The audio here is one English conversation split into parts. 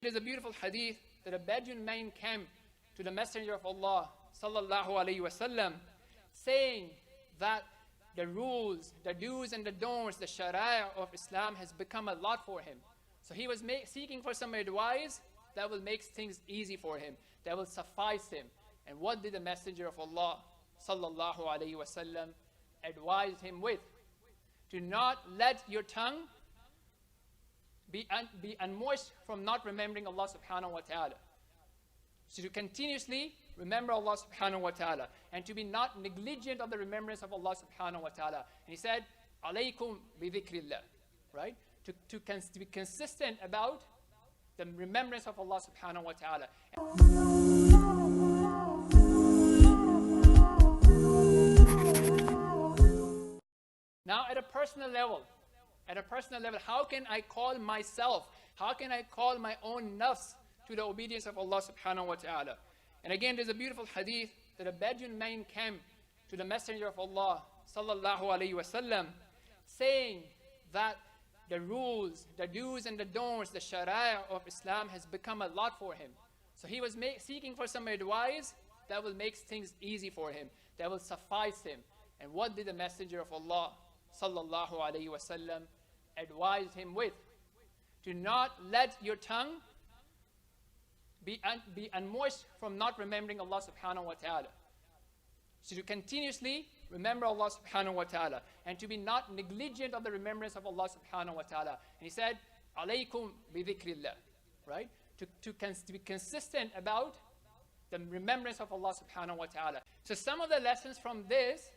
There's a beautiful hadith that a Bedouin man came to the Messenger of Allah sallallahu alaihi wasallam, saying that the rules, the do's and the don'ts, the sharia of Islam has become a lot for him. So he was seeking for some advice that will make things easy for him, that will suffice him. And what did the Messenger of Allah sallallahu alaihi wasallam advise him with? Do not let your tongue be unmoist from not remembering Allah subhanahu wa ta'ala. So to continuously remember Allah subhanahu wa ta'ala, and to be not negligent of the remembrance of Allah subhanahu wa ta'ala. And he said, alaykum bi dhikrillah, right? To be consistent about the remembrance of Allah subhanahu wa ta'ala. Now at a personal level, how can I call myself, how can I call my own nafs to the obedience of Allah subhanahu wa ta'ala? And again, there's a beautiful hadith that a Bedouin man came to the Messenger of Allah sallallahu alaihi wasallam, saying that the rules, the do's and the don'ts, the sharia of Islam has become a lot for him. So he was seeking for some advice that will make things easy for him, that will suffice him. And what did the Messenger of Allah sallallahu alaihi wasallam advise him with? Do not let your tongue be unmoist from not remembering Allah subhanahu wa ta'ala. So to continuously remember Allah subhanahu wa ta'ala, and to be not negligent of the remembrance of Allah subhanahu wa ta'ala. And he said, alaykum bi dhikrillah, right? To be consistent about the remembrance of Allah subhanahu wa ta'ala. So some of the lessons from this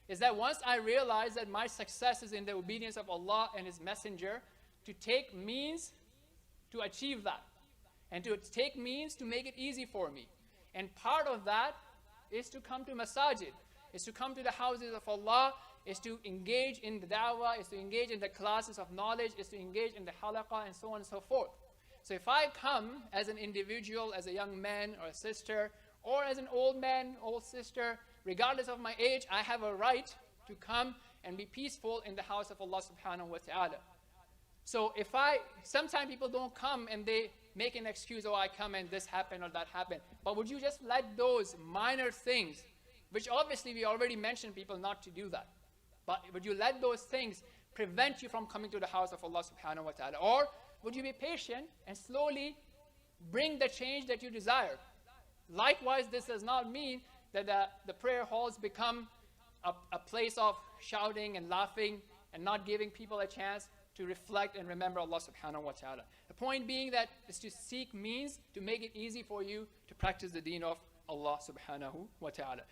is that once I realize that my success is in the obedience of Allah and His Messenger, to take means to achieve that, and to take means to make it easy for me. And part of that is to come to Masjid, is to come to the houses of Allah, is to engage in the dawah, is to engage in the classes of knowledge, is to engage in the halaqah, and so on and so forth. So if I come as an individual, as a young man or a sister, or as an old man, old sister, regardless of my age, I have a right to come and be peaceful in the house of Allah subhanahu wa ta'ala. So sometimes people don't come and they make an excuse, oh, I come and this happened or that happened. But would you just let those minor things, which obviously we already mentioned people not to do that, but would you let those things prevent you from coming to the house of Allah subhanahu wa ta'ala? Or would you be patient and slowly bring the change that you desire? Likewise, this does not mean that the prayer halls become a place of shouting and laughing and not giving people a chance to reflect and remember Allah subhanahu wa ta'ala. The point being that is to seek means to make it easy for you to practice the deen of Allah subhanahu wa ta'ala.